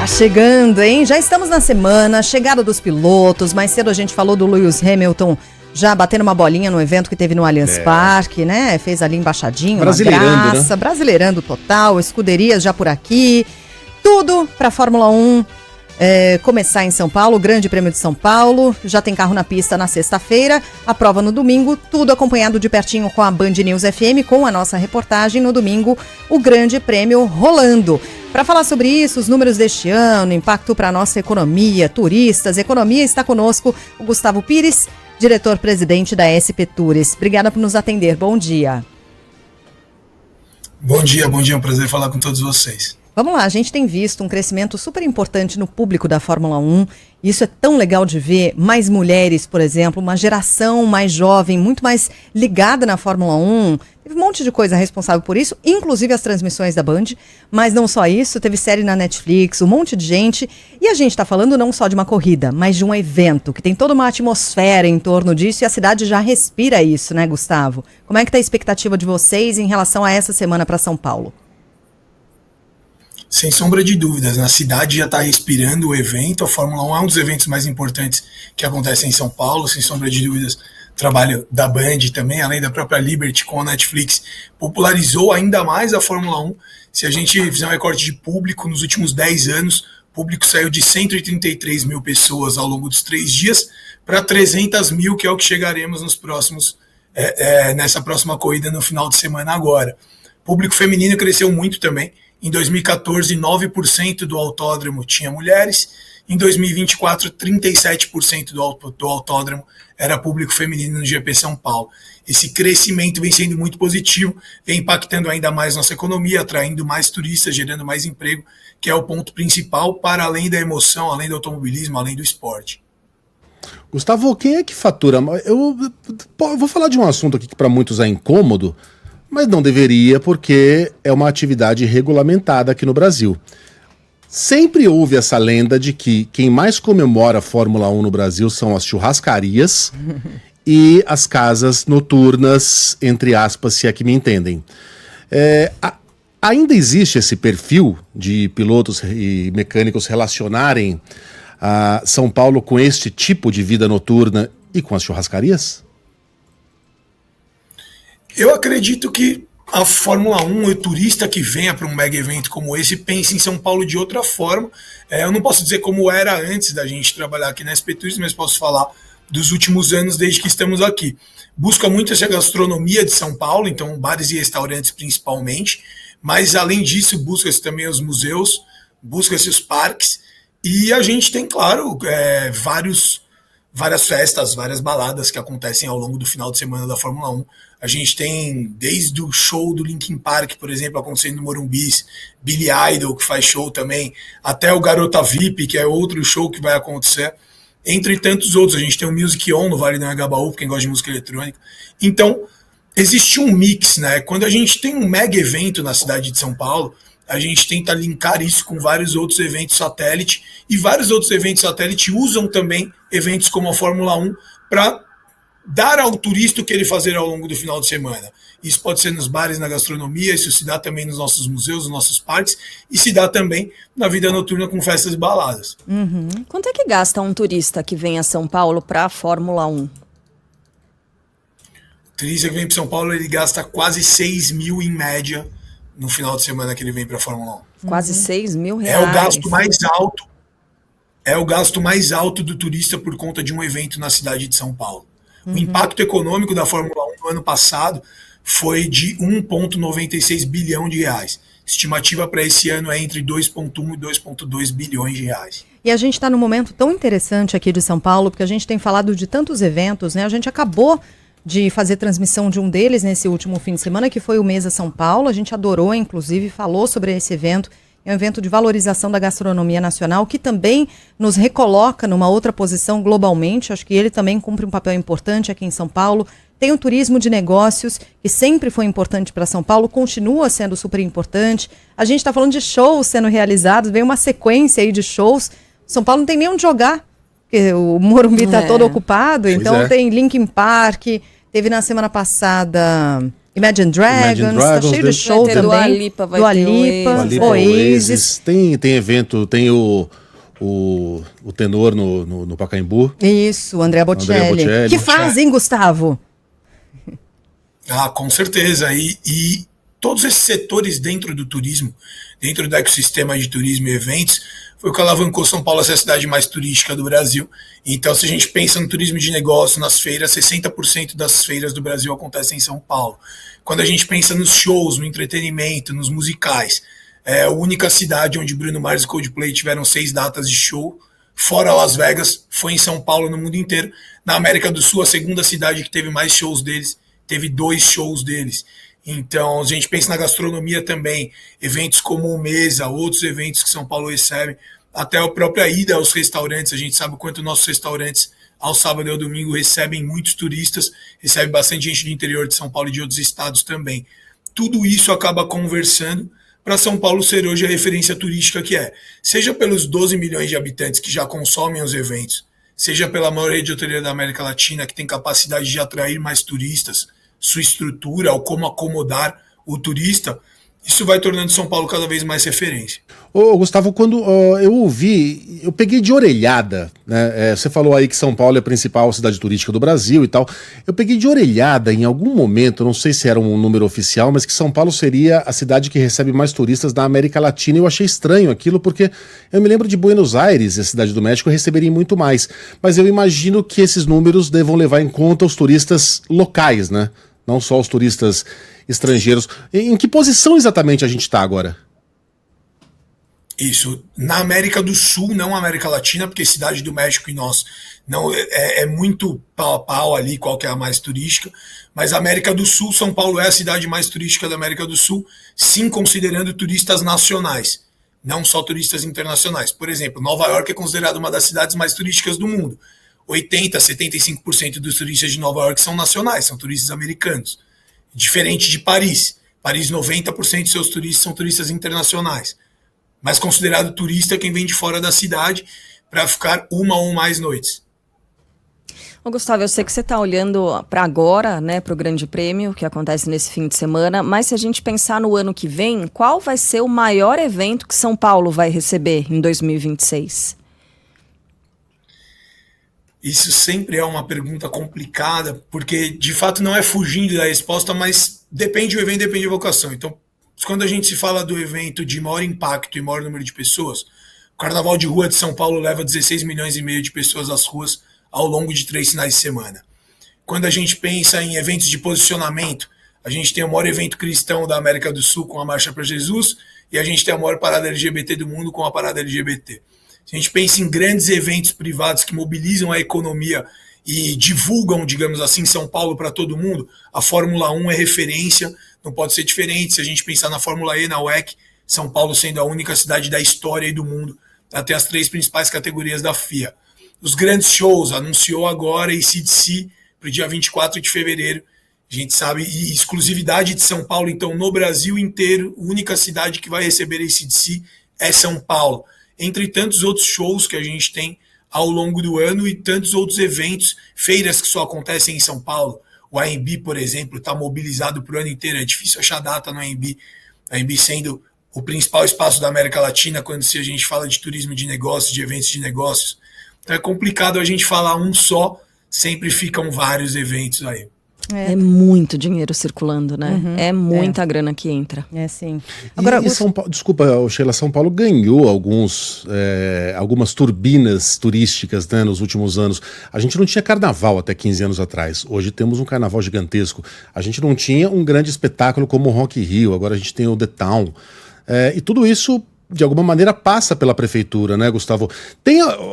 Tá chegando, hein? Já estamos na semana, chegada dos pilotos. Mais cedo a gente falou do Lewis Hamilton já batendo uma bolinha no evento que teve no Allianz Parque, né? Fez ali embaixadinho, brasileirando, uma graça, né? Brasileirando total, escuderias já por aqui. Tudo pra Fórmula 1 começar em São Paulo, o Grande Prêmio de São Paulo. Já tem carro na pista na sexta-feira, a prova no domingo, tudo acompanhado de pertinho com a Band News FM, com a nossa reportagem no domingo, o Grande Prêmio rolando. Para falar sobre isso, os números deste ano, impacto para a nossa economia, turistas, economia, está conosco o Gustavo Pires, diretor-presidente da SP Tours. Obrigada por nos atender. Bom dia. Bom dia. É um prazer falar com todos vocês. Vamos lá, a gente tem visto um crescimento super importante no público da Fórmula 1. Isso é tão legal de ver. Mais mulheres, por exemplo, uma geração mais jovem, muito mais ligada na Fórmula 1. Teve um monte de coisa responsável por isso, inclusive as transmissões da Band. Mas não só isso, teve série na Netflix, um monte de gente. E a gente está falando não só de uma corrida, mas de um evento que tem toda uma atmosfera em torno disso e a cidade já respira isso, né, Gustavo? Como é que está a expectativa de vocês em relação a essa semana para São Paulo? Sem sombra de dúvidas, a cidade já está respirando o evento. A Fórmula 1 é um dos eventos mais importantes que acontecem em São Paulo, sem sombra de dúvidas. O trabalho da Band também, além da própria Liberty com a Netflix, popularizou ainda mais a Fórmula 1. Se a gente fizer um recorte de público, nos últimos 10 anos, o público saiu de 133 mil pessoas ao longo dos 3 dias para 300 mil, que é o que chegaremos nos próximos, nessa próxima corrida no final de semana agora. O público feminino cresceu muito também. Em 2014, 9% do autódromo tinha mulheres. Em 2024, 37% do autódromo era público feminino no GP São Paulo. Esse crescimento vem sendo muito positivo, vem impactando ainda mais nossa economia, atraindo mais turistas, gerando mais emprego, que é o ponto principal, para além da emoção, além do automobilismo, além do esporte. Gustavo, quem é que fatura? Eu vou falar de um assunto aqui que para muitos é incômodo, mas não deveria, porque é uma atividade regulamentada aqui no Brasil. Sempre houve essa lenda de que quem mais comemora a Fórmula 1 no Brasil são as churrascarias e as casas noturnas, entre aspas, se é que me entendem. Ainda existe esse perfil de pilotos e mecânicos relacionarem a São Paulo com este tipo de vida noturna e com as churrascarias? Eu acredito que a Fórmula 1, o turista que venha para um mega evento como esse, pense em São Paulo de outra forma. Eu não posso dizer como era antes da gente trabalhar aqui na SP Tours, mas posso falar dos últimos anos desde que estamos aqui. Busca muito essa gastronomia de São Paulo, então bares e restaurantes principalmente, mas além disso busca-se também os museus, busca-se os parques, e a gente tem, claro, várias festas, várias baladas que acontecem ao longo do final de semana da Fórmula 1. A gente tem desde o show do Linkin Park, por exemplo, acontecendo no Morumbi, Billy Idol, que faz show também, até o Garota VIP, que é outro show que vai acontecer, entre tantos outros. A gente tem o Music On no Vale do Anhangabaú, quem gosta de música eletrônica. Então, existe um mix, né? Quando a gente tem um mega evento na cidade de São Paulo, a gente tenta linkar isso com vários outros eventos satélite, e vários outros eventos satélite usam também eventos como a Fórmula 1 para dar ao turista o que ele fazer ao longo do final de semana. Isso pode ser nos bares, na gastronomia, isso se dá também nos nossos museus, nos nossos parques, e se dá também na vida noturna com festas e baladas. Uhum. Quanto é que gasta um turista que vem a São Paulo para a Fórmula 1? O turista que vem para São Paulo, ele gasta quase 6 mil em média no final de semana que ele vem para a Fórmula 1. Quase 6 mil reais. É o gasto mais alto. É o gasto mais alto do turista por conta de um evento na cidade de São Paulo. O impacto econômico da Fórmula 1 no ano passado foi de 1,96 bilhão de reais. Estimativa para esse ano é entre 2,1 e 2,2 bilhões de reais. E a gente está num momento tão interessante aqui de São Paulo, porque a gente tem falado de tantos eventos, né? A gente acabou de fazer transmissão de um deles nesse último fim de semana, que foi o Mesa São Paulo. A gente adorou, inclusive, falou sobre esse evento. É um evento de valorização da gastronomia nacional, que também nos recoloca numa outra posição globalmente. Acho que ele também cumpre um papel importante aqui em São Paulo. Tem o turismo de negócios, que sempre foi importante para São Paulo, continua sendo super importante. A gente está falando de shows sendo realizados, vem uma sequência aí de shows. São Paulo não tem nem onde jogar, porque o Morumbi está todo ocupado. Então tem Linkin Park, teve na semana passada Imagine Dragons, tá cheio de show vai ter também. Dua Lipa, vai Dua ter Lipa, Dua Lipa, Oasis. Tem evento, tem o tenor no Pacaembu. Isso, o Andrea Bocelli. Que fazem, Gustavo? Com certeza. E todos esses setores dentro do turismo, dentro do ecossistema de turismo e eventos, foi o que alavancou São Paulo a ser a cidade mais turística do Brasil. Então, se a gente pensa no turismo de negócio, nas feiras, 60% das feiras do Brasil acontecem em São Paulo. Quando a gente pensa nos shows, no entretenimento, nos musicais, é a única cidade onde Bruno Mars e Coldplay tiveram 6 datas de show, fora Las Vegas, foi em São Paulo, no mundo inteiro. Na América do Sul, a segunda cidade que teve mais shows deles, teve 2 shows deles. Então, a gente pensa na gastronomia também, eventos como o Mesa, outros eventos que São Paulo recebe, até a própria ida aos restaurantes. A gente sabe o quanto nossos restaurantes, ao sábado e ao domingo, recebem muitos turistas, recebe bastante gente do interior de São Paulo e de outros estados também. Tudo isso acaba conversando para São Paulo ser hoje a referência turística que é. Seja pelos 12 milhões de habitantes que já consomem os eventos, seja pela maior rede hoteleira da América Latina, que tem capacidade de atrair mais turistas, sua estrutura, ou como acomodar o turista, isso vai tornando São Paulo cada vez mais referência. Ô, Gustavo, quando eu ouvi, eu peguei de orelhada, né? Você falou aí que São Paulo é a principal cidade turística do Brasil e tal. Eu peguei de orelhada em algum momento, não sei se era um número oficial, mas que São Paulo seria a cidade que recebe mais turistas da América Latina. Eu achei estranho aquilo, porque eu me lembro de Buenos Aires, a cidade do México, receberia muito mais. Mas eu imagino que esses números devam levar em conta os turistas locais, né? Não só os turistas estrangeiros. Em que posição exatamente a gente está agora? Isso. Na América do Sul, não América Latina, porque Cidade do México e nós não é muito pau a pau ali, qual que é a mais turística. Mas a América do Sul, São Paulo é a cidade mais turística da América do Sul, sim, considerando turistas nacionais, não só turistas internacionais. Por exemplo, Nova York é considerada uma das cidades mais turísticas do mundo. 80, 75% dos turistas de Nova York são nacionais, são turistas americanos. Diferente de Paris. Paris, 90% de seus turistas são turistas internacionais. Mas considerado turista quem vem de fora da cidade para ficar uma ou mais noites. Ô, Gustavo, eu sei que você está olhando para agora, né, para o Grande Prêmio, que acontece nesse fim de semana, mas se a gente pensar no ano que vem, qual vai ser o maior evento que São Paulo vai receber em 2026? Isso sempre é uma pergunta complicada, porque de fato não é fugindo da resposta, mas depende do evento, depende da vocação. Então, quando a gente se fala do evento de maior impacto e maior número de pessoas, o Carnaval de Rua de São Paulo leva 16 milhões e meio de pessoas às ruas ao longo de 3 finais de semana. Quando a gente pensa em eventos de posicionamento, a gente tem o maior evento cristão da América do Sul com a Marcha para Jesus e a gente tem a maior parada LGBT do mundo com a parada LGBT. Se a gente pensa em grandes eventos privados que mobilizam a economia e divulgam, digamos assim, São Paulo para todo mundo, a Fórmula 1 é referência, não pode ser diferente. Se a gente pensar na Fórmula E, na WEC, São Paulo sendo a única cidade da história e do mundo a ter as 3 principais categorias da FIA. Os grandes shows, anunciou agora AC/DC para o dia 24 de fevereiro, a gente sabe, e exclusividade de São Paulo, então no Brasil inteiro, a única cidade que vai receber AC/DC é São Paulo. Entre tantos outros shows que a gente tem ao longo do ano e tantos outros eventos, feiras que só acontecem em São Paulo. O AMB, por exemplo, está mobilizado para o ano inteiro, é difícil achar data no AMB, a AMB sendo o principal espaço da América Latina quando a gente fala de turismo de negócios, de eventos de negócios. Então é complicado a gente falar um só, sempre ficam vários eventos aí. É muito dinheiro circulando, né? É muita grana que entra. É, sim. Agora, São Paulo, desculpa, Sheila, São Paulo ganhou algumas turbinas turísticas, né, nos últimos anos. A gente não tinha carnaval até 15 anos atrás. Hoje temos um carnaval gigantesco. A gente não tinha um grande espetáculo como o Rock in Rio. Agora a gente tem o The Town. E tudo isso, de alguma maneira, passa pela prefeitura, né, Gustavo?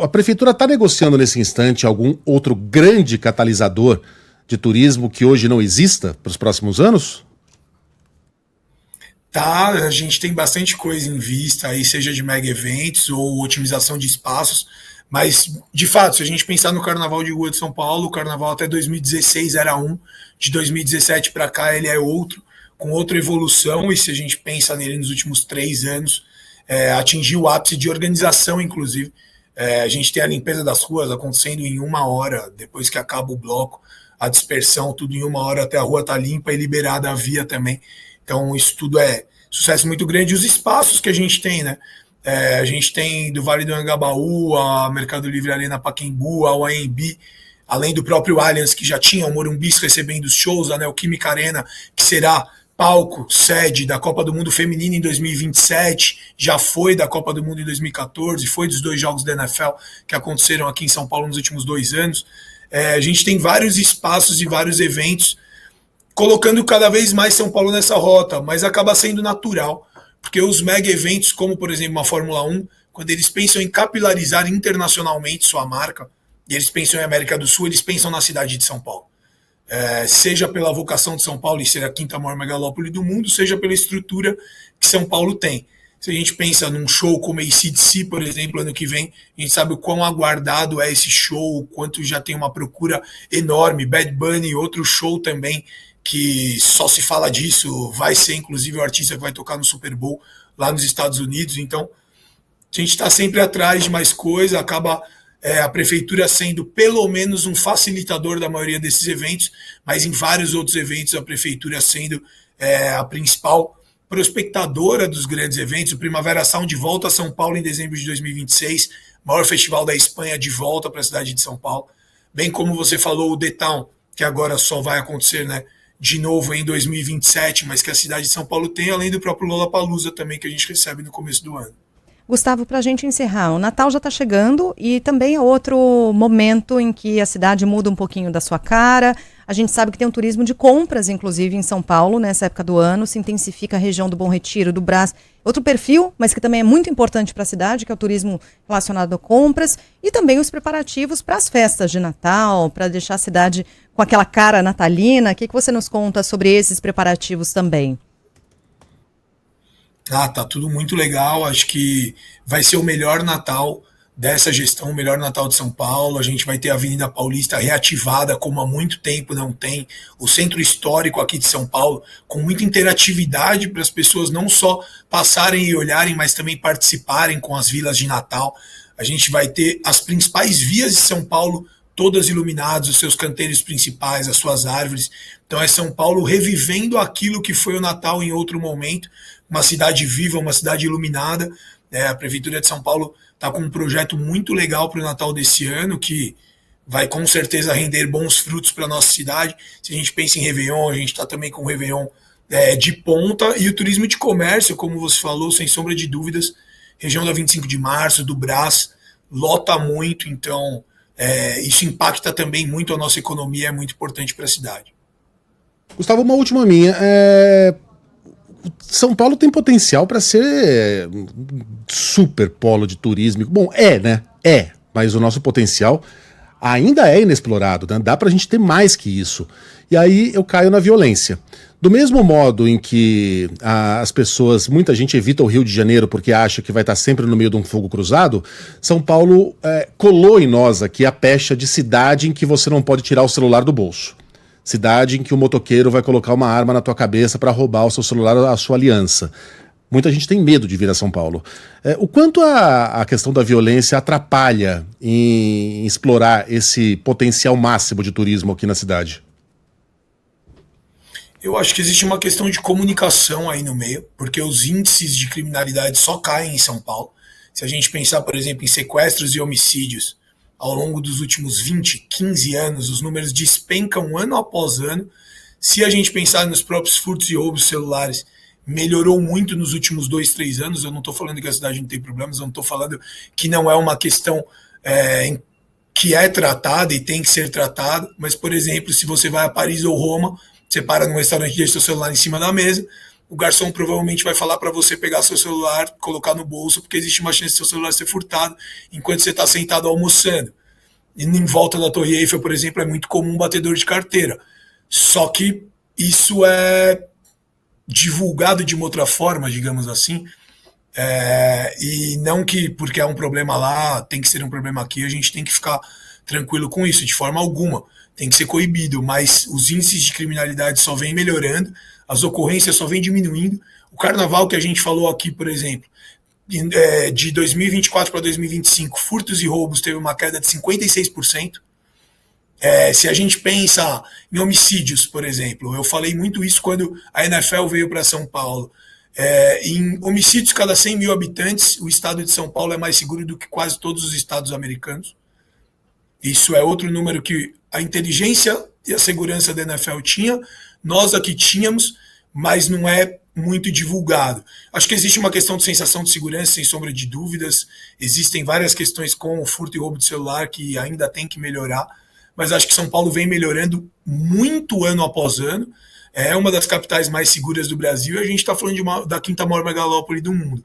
A prefeitura está negociando nesse instante algum outro grande catalisador de turismo que hoje não exista para os próximos anos? Tá, a gente tem bastante coisa em vista aí, seja de mega eventos ou otimização de espaços, mas, de fato, se a gente pensar no Carnaval de Rua de São Paulo, o Carnaval até 2016 era um, de 2017 para cá ele é outro, com outra evolução, e se a gente pensa nele nos últimos 3 anos, atingiu o ápice de organização, inclusive. A gente tem a limpeza das ruas acontecendo em 1 hora, depois que acaba o bloco. a dispersão, tudo em uma hora até a rua tá limpa e liberada a via também. Então isso tudo é sucesso muito grande. E os espaços que a gente tem, né? A gente tem do Vale do Anhangabaú, a Mercado Livre Arena Pacaembu, a AMB, além do próprio Allianz, que já tinha o Morumbi recebendo os shows, a Neoquímica Arena, que será palco, sede da Copa do Mundo Feminina em 2027, já foi da Copa do Mundo em 2014, foi dos 2 jogos da NFL que aconteceram aqui em São Paulo nos últimos 2 anos. A gente tem vários espaços e vários eventos, colocando cada vez mais São Paulo nessa rota, mas acaba sendo natural, porque os mega eventos, como por exemplo uma Fórmula 1, quando eles pensam em capilarizar internacionalmente sua marca, e eles pensam em América do Sul, eles pensam na cidade de São Paulo. Seja pela vocação de São Paulo e ser a 5ª maior megalópole do mundo, seja pela estrutura que São Paulo tem. Se a gente pensa num show como a AC/DC, por exemplo, ano que vem, a gente sabe o quão aguardado é esse show, o quanto já tem uma procura enorme. Bad Bunny, outro show também, que só se fala disso, vai ser inclusive o artista que vai tocar no Super Bowl lá nos Estados Unidos. Então, a gente está sempre atrás de mais coisa, acaba a prefeitura sendo pelo menos um facilitador da maioria desses eventos, mas em vários outros eventos a prefeitura sendo a principal prospectadora dos grandes eventos. O Primavera Sound volta a São Paulo em dezembro de 2026, maior festival da Espanha de volta para a cidade de São Paulo. Bem como você falou, o The Town, que agora só vai acontecer, né, de novo em 2027, mas que a cidade de São Paulo tem, além do próprio Lollapalooza também, que a gente recebe no começo do ano. Gustavo, para a gente encerrar, o Natal já está chegando e também é outro momento em que a cidade muda um pouquinho da sua cara. A gente sabe que tem um turismo de compras, inclusive, em São Paulo, nessa época do ano. Se intensifica a região do Bom Retiro, do Brás. Outro perfil, mas que também é muito importante para a cidade, que é o turismo relacionado a compras. E também os preparativos para as festas de Natal, para deixar a cidade com aquela cara natalina. O que você nos conta sobre esses preparativos também? Tá tudo muito legal. Acho que vai ser o melhor Natal dessa gestão, o melhor Natal de São Paulo. A gente vai ter a Avenida Paulista reativada, como há muito tempo não tem. O centro histórico aqui de São Paulo, com muita interatividade para as pessoas não só passarem e olharem, mas também participarem com as vilas de Natal. A gente vai ter as principais vias de São Paulo todas iluminadas, os seus canteiros principais, as suas árvores. Então é São Paulo revivendo aquilo que foi o Natal em outro momento, uma cidade viva, uma cidade iluminada. A Prefeitura de São Paulo está com um projeto muito legal para o Natal desse ano, que vai com certeza render bons frutos para a nossa cidade. Se a gente pensa em Réveillon, a gente está também com o Réveillon de ponta, e o turismo de comércio, como você falou, sem sombra de dúvidas, região da 25 de março, do Brás, lota muito, então isso impacta também muito a nossa economia, é muito importante para a cidade. Gustavo, uma última minha. São Paulo tem potencial para ser um super polo de turismo. Bom, né? Mas o nosso potencial ainda é inexplorado, né? Dá pra gente ter mais que isso. E aí eu caio na violência. Do mesmo modo em que muita gente evita o Rio de Janeiro porque acha que vai estar sempre no meio de um fogo cruzado, São Paulo colou em nós aqui a pecha de cidade em que você não pode tirar o celular do bolso. Cidade em que o motoqueiro vai colocar uma arma na tua cabeça para roubar o seu celular, a sua aliança. Muita gente tem medo de vir a São Paulo. O quanto a questão da violência atrapalha em explorar esse potencial máximo de turismo aqui na cidade? Eu acho que existe uma questão de comunicação aí no meio, porque os índices de criminalidade só caem em São Paulo. Se a gente pensar, por exemplo, em sequestros e homicídios, ao longo dos últimos 20, 15 anos, os números despencam ano após ano. Se a gente pensar nos próprios furtos e roubos celulares, melhorou muito nos últimos 2, 3 anos. Eu não estou falando que a cidade não tem problemas, eu não estou falando que não é uma questão que é tratada e tem que ser tratada, mas, por exemplo, se você vai a Paris ou Roma, você para num restaurante e deixa seu celular em cima da mesa, o garçom provavelmente vai falar para você pegar seu celular, colocar no bolso, porque existe uma chance de seu celular ser furtado enquanto você está sentado almoçando. E em volta da Torre Eiffel, por exemplo, é muito comum batedor de carteira. Só que isso é divulgado de uma outra forma, digamos assim, e não que porque é um problema lá, tem que ser um problema aqui, a gente tem que ficar tranquilo com isso, de forma alguma. Tem que ser coibido, mas os índices de criminalidade só vêm melhorando, as ocorrências só vêm diminuindo. O carnaval que a gente falou aqui, por exemplo, de 2024 para 2025, furtos e roubos teve uma queda de 56%. Se a gente pensa em homicídios, por exemplo, eu falei muito isso quando a NFL veio para São Paulo. Em homicídios cada 100 mil habitantes, o estado de São Paulo é mais seguro do que quase todos os estados americanos. Isso é outro número que a inteligência e a segurança da NFL tinha, nós aqui tínhamos, mas não é muito divulgado. Acho que existe uma questão de sensação de segurança, sem sombra de dúvidas. Existem várias questões com o furto e roubo de celular que ainda tem que melhorar, mas acho que São Paulo vem melhorando muito ano após ano. É uma das capitais mais seguras do Brasil e a gente está falando da quinta maior megalópole do mundo.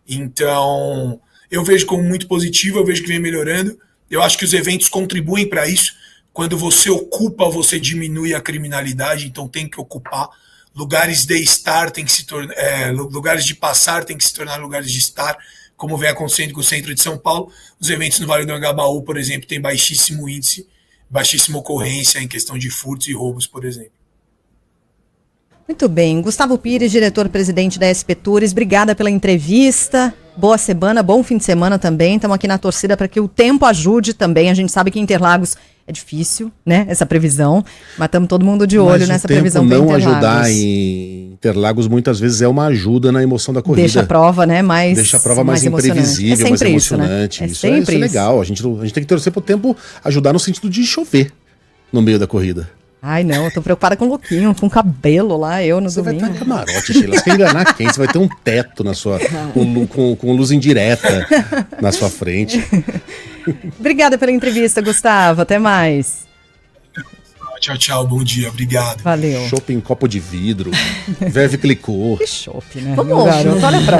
Então, eu vejo como muito positivo, eu vejo que vem melhorando. Eu acho que os eventos contribuem para isso. Quando você ocupa, você diminui a criminalidade, então tem que ocupar. Lugares de estar tem que se tornar, lugares de passar tem que se tornar lugares de estar, como vem acontecendo com o centro de São Paulo. Os eventos no Vale do Anhangabaú, por exemplo, têm baixíssimo índice, baixíssima ocorrência em questão de furtos e roubos, por exemplo. Muito bem. Gustavo Pires, diretor-presidente da SP Tours, obrigada pela entrevista. Boa semana, bom fim de semana também. Estamos aqui na torcida para que o tempo ajude também. A gente sabe que Interlagos é difícil, né, essa previsão, mas estamos todo mundo de olho nessa previsão para Interlagos. Não ajudar em Interlagos muitas vezes é uma ajuda na emoção da corrida. Deixa a prova, né, Deixa a prova mais imprevisível, mais emocionante. Né? Isso é legal. A gente tem que torcer para o tempo ajudar no sentido de chover no meio da corrida. Ai, não, eu tô preocupada com o Luquinho, com o cabelo lá, eu no domingo. Você vai estar em camarote, Sheila. Você quer enganar quem? Você vai ter um teto na sua, com luz indireta na sua frente. Obrigada pela entrevista, Gustavo. Até mais. Tchau, tchau. Bom dia. Obrigado. Valeu. Chopp em copo de vidro. Verve clicou. Que chopp, né? Vamos, olha pra